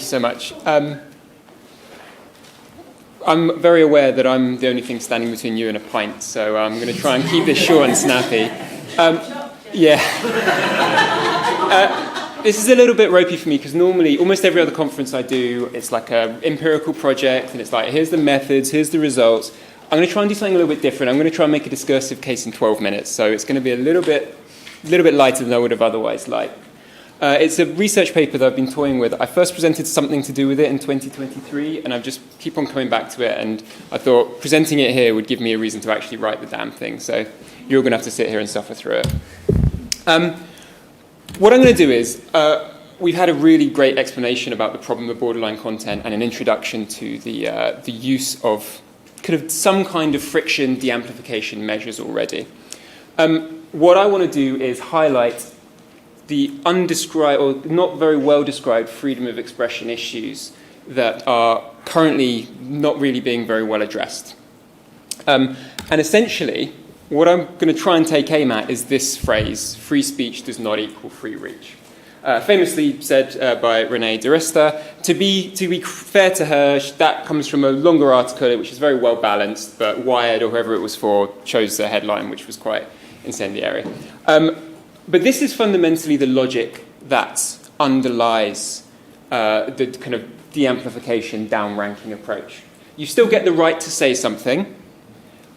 you so much. I'm very aware that I'm the only thing standing between you and a pint, so I'm going to try and keep this short and snappy. This is a little bit ropey for me because normally, almost every other conference I do, it's like an empirical project, and it's like, here's the methods, here's the results. I'm going to try and do something a little bit different. I'm going to try and make a discursive case in 12 minutes, so it's going to be a little bit lighter than I would have otherwise liked. It's a research paper that I've been toying with. I first presented something to do with it in 2023, and I've just keep on coming back to it, and I thought presenting it here would give me a reason to actually write the damn thing, so you're going to have to sit here and suffer through it. What I'm going to do is, we've had a really great explanation about the problem of borderline content and an introduction to the use of some kind of friction de-amplification measures already. What I want to do is highlight the undescribed or not very well described freedom of expression issues that are currently not really being very well addressed. And essentially, what I'm going to try and take aim at is this phrase: free speech does not equal free reach. Famously said by Renée Duresta. To be fair to her, that comes from a longer article which is very well balanced, but Wired or whoever it was for chose the headline, which was quite incendiary. But this is fundamentally the logic that underlies the kind of de-amplification, downranking approach. You still get the right to say something,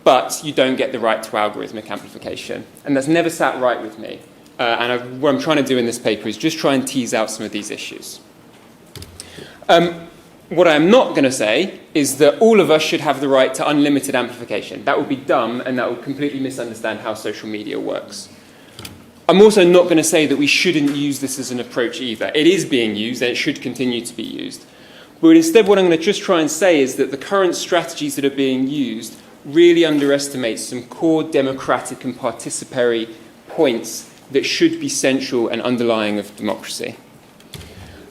but you don't get the right to algorithmic amplification. And that's never sat right with me. What I'm trying to do in this paper is just try and tease out some of these issues. What I'm not going to say is that all of us should have the right to unlimited amplification. That would be dumb, and that would completely misunderstand how social media works. I'm also not going to say that we shouldn't use this as an approach either. It is being used, and it should continue to be used. But instead, what I'm going to just try and say is that the current strategies that are being used really underestimate some core democratic and participatory points that should be central and underlying of democracy.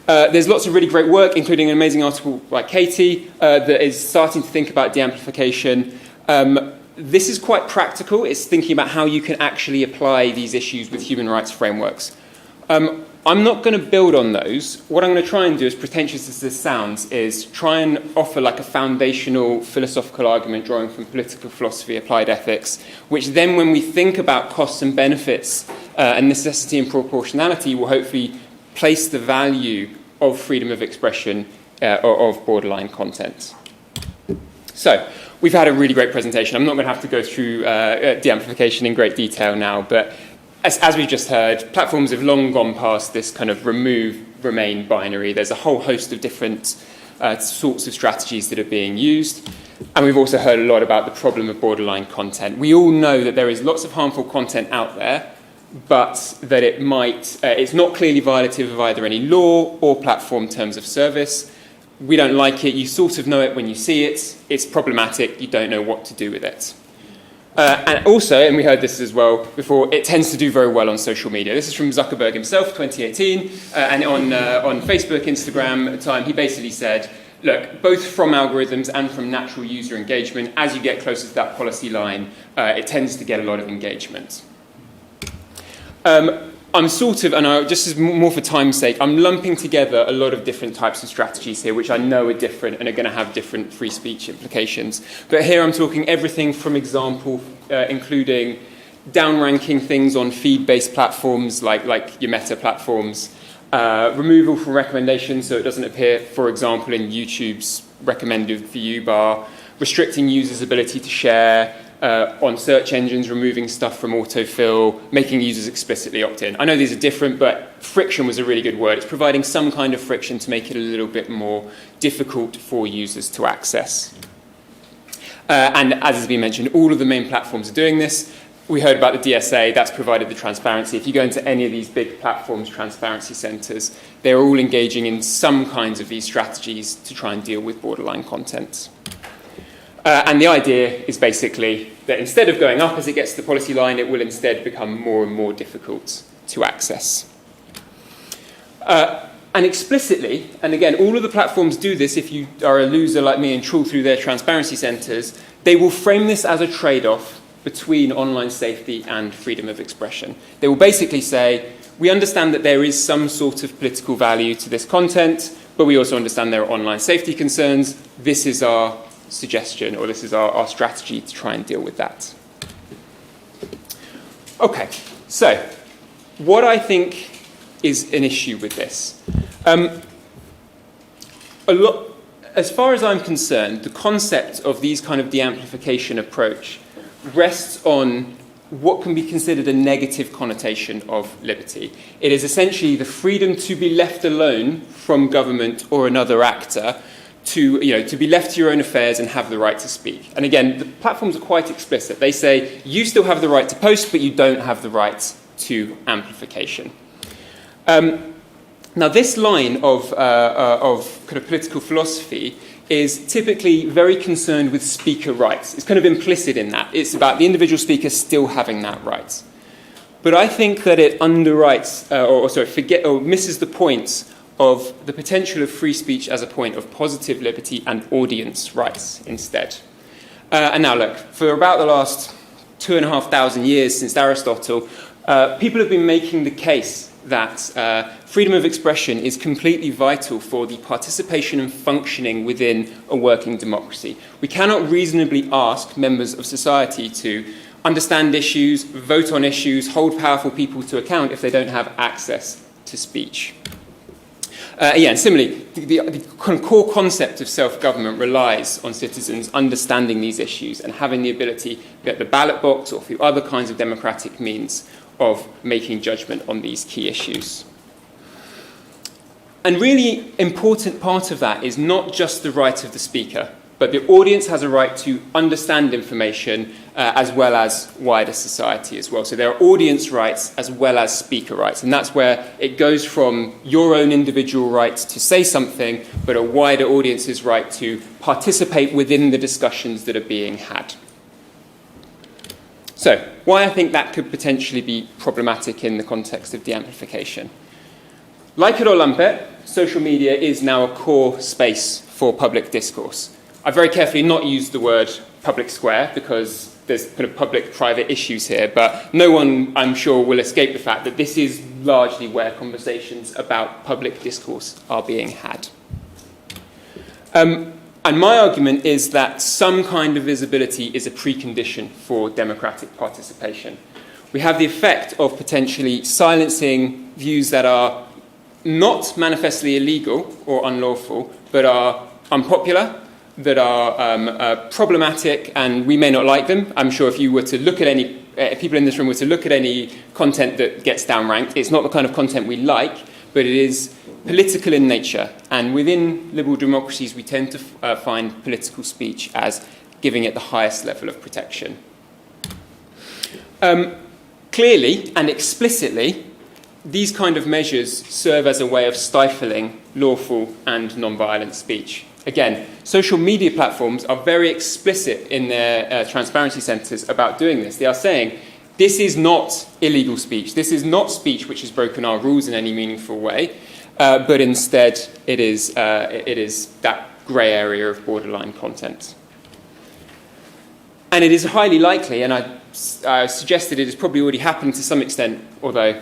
There's lots of really great work, including an amazing article by Katie, that is starting to think about de-amplification. This is quite practical. It's thinking about how you can actually apply these issues with human rights frameworks. I'm not going to build on those. What I'm going to try and do, as pretentious as this sounds, is try and offer like a foundational philosophical argument drawing from political philosophy, applied ethics, which then when we think about costs and benefits and necessity and proportionality will hopefully place the value of freedom of expression or of borderline content. So, we've had a really great presentation. I'm not going to have to go through de-amplification in great detail now, but as we've just heard, platforms have long gone past this kind of remove, remain binary. There's a whole host of different sorts of strategies that are being used. And we've also heard a lot about the problem of borderline content. We all know that there is lots of harmful content out there, but that it's not clearly violative of either any law or platform terms of service. We don't like it. You sort of know it when you see it. It's problematic. You don't know what to do with it. And also, and we heard this as well before, it tends to do very well on social media. This is from Zuckerberg himself, 2018, and on Facebook, Instagram at the time, he basically said, look, both from algorithms and from natural user engagement, as you get closer to that policy line, it tends to get a lot of engagement. I'm sort of, and just as more for time's sake, I'm lumping together a lot of different types of strategies here, which I know are different and are going to have different free speech implications. But here I'm talking everything from example, including downranking things on feed-based platforms like your Meta platforms, removal from recommendations so it doesn't appear, for example, in YouTube's recommended view bar, restricting users' ability to share, on search engines, removing stuff from autofill, making users explicitly opt in. I know these are different, but friction was a really good word. It's providing some kind of friction to make it a little bit more difficult for users to access. And as has been mentioned, all of the main platforms are doing this. We heard about the DSA, that's provided the transparency. If you go into any of these big platforms, transparency centers, they're all engaging in some kinds of these strategies to try and deal with borderline content. And the idea is basically that instead of going up as it gets to the policy line, it will instead become more and more difficult to access. And explicitly, and again, all of the platforms do this if you are a loser like me and trawl through their transparency centers, they will frame this as a trade-off between online safety and freedom of expression. They will basically say, we understand that there is some sort of political value to this content, but we also understand there are online safety concerns. This is our suggestion, or this is our strategy to try and deal with that. Okay, so what I think is an issue with this. As far as I'm concerned, the concept of these kind of de-amplification approach rests on what can be considered a negative connotation of liberty. It is essentially the freedom to be left alone from government or another actor, to be left to your own affairs and have the right to speak. And again, the platforms are quite explicit. They say you still have the right to post, but you don't have the right to amplification. Now, this line of kind of political philosophy is typically very concerned with speaker rights. It's kind of implicit in that. It's about the individual speaker still having that right. But I think that it underwrites, misses the point of the potential of free speech as a point of positive liberty and audience rights instead. And now look, for about the last 2,500 years since Aristotle, people have been making the case that freedom of expression is completely vital for the participation and functioning within a working democracy. We cannot reasonably ask members of society to understand issues, vote on issues, hold powerful people to account if they don't have access to speech. And similarly, the core concept of self-government relies on citizens understanding these issues and having the ability at the ballot box or through other kinds of democratic means of making judgment on these key issues. And really important part of that is not just the right of the speaker, but the audience has a right to understand information as well as wider society as well. So there are audience rights as well as speaker rights, and that's where it goes from your own individual right to say something, but a wider audience's right to participate within the discussions that are being had. So, why I think that could potentially be problematic in the context of de-amplification. Like it or lump it, social media is now a core space for public discourse. I very carefully not used the word public square because there's kind of public-private issues here, but no one, I'm sure, will escape the fact that this is largely where conversations about public discourse are being had. And my argument is that some kind of visibility is a precondition for democratic participation. We have the effect of potentially silencing views that are not manifestly illegal or unlawful, but are unpopular, that are problematic, and we may not like them. I'm sure if you were to look at any, if people in this room were to look at any content that gets downranked, it's not the kind of content we like, but it is political in nature. And within liberal democracies, we tend to find political speech as giving it the highest level of protection. Clearly and explicitly, these kind of measures serve as a way of stifling lawful and non-violent speech. Again, social media platforms are very explicit in their transparency centres about doing this. They are saying, this is not illegal speech. This is not speech which has broken our rules in any meaningful way, but instead it is that grey area of borderline content. And it is highly likely, and I suggested it has probably already happened to some extent, although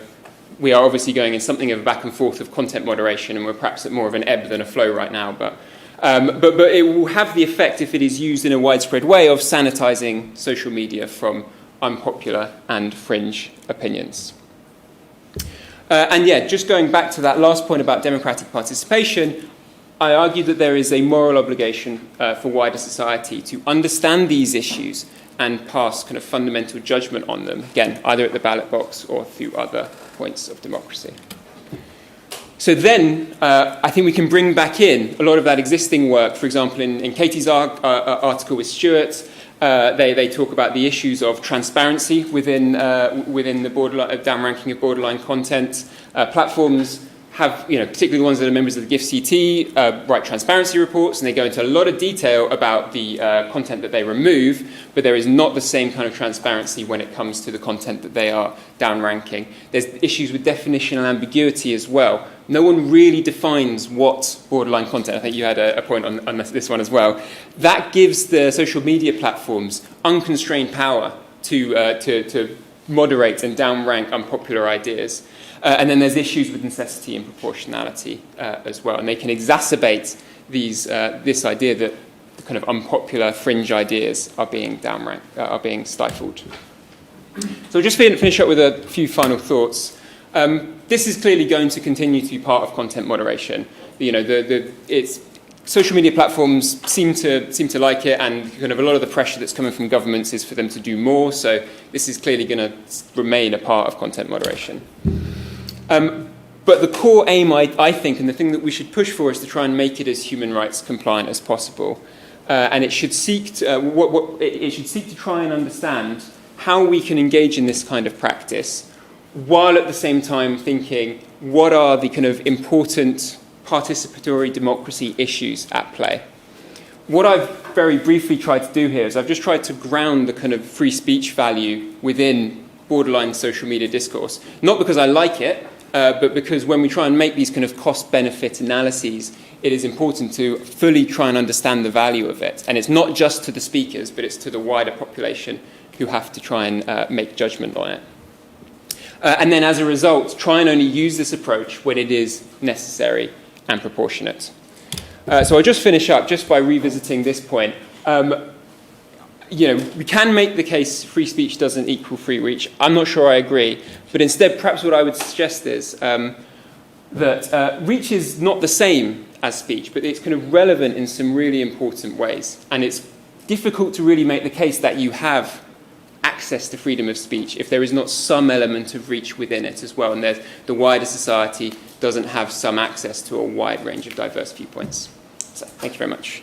we are obviously going in something of a back and forth of content moderation, and we're perhaps at more of an ebb than a flow right now, but it will have the effect, if it is used in a widespread way, of sanitizing social media from unpopular and fringe opinions. And yeah, just going back to that last point about democratic participation, I argue that there is a moral obligation for wider society to understand these issues and pass kind of fundamental judgment on them, again, either at the ballot box or through other points of democracy. So then, I think we can bring back in a lot of that existing work. For example, in Katie's article with Stuart, they talk about the issues of transparency within the downranking of borderline content. Platforms have, particularly the ones that are members of the GIF-CT, write transparency reports, and they go into a lot of detail about the content that they remove, but there is not the same kind of transparency when it comes to the content that they are downranking. There's issues with definition and ambiguity as well. No one really defines what borderline content. I think you had a point on this one as well. That gives the social media platforms unconstrained power to moderate and downrank unpopular ideas. And then there's issues with necessity and proportionality as well. And they can exacerbate this idea that the kind of unpopular fringe ideas are being downranked, are being stifled. So I'll just finish up with a few final thoughts. This is clearly going to continue to be part of content moderation. Social media platforms seem to like it, and kind of a lot of the pressure that's coming from governments is for them to do more. So this is clearly going to remain a part of content moderation. But the core aim, I think, and the thing that we should push for is to try and make it as human rights compliant as possible. And it should seek to try and understand how we can engage in this kind of practice, while at the same time thinking what are the kind of important participatory democracy issues at play. What I've very briefly tried to do here is I've just tried to ground the kind of free speech value within borderline social media discourse, not because I like it, but because when we try and make these kind of cost-benefit analyses, it is important to fully try and understand the value of it. And it's not just to the speakers, but it's to the wider population who have to try and make judgment on it. And then as a result, try and only use this approach when it is necessary and proportionate. So I'll just finish up just by revisiting this point. We can make the case free speech doesn't equal free reach. I'm not sure I agree. But instead, perhaps what I would suggest is that reach is not the same as speech, but it's kind of relevant in some really important ways. And it's difficult to really make the case that you have access to freedom of speech if there is not some element of reach within it as well, and the wider society doesn't have some access to a wide range of diverse viewpoints. So, thank you very much.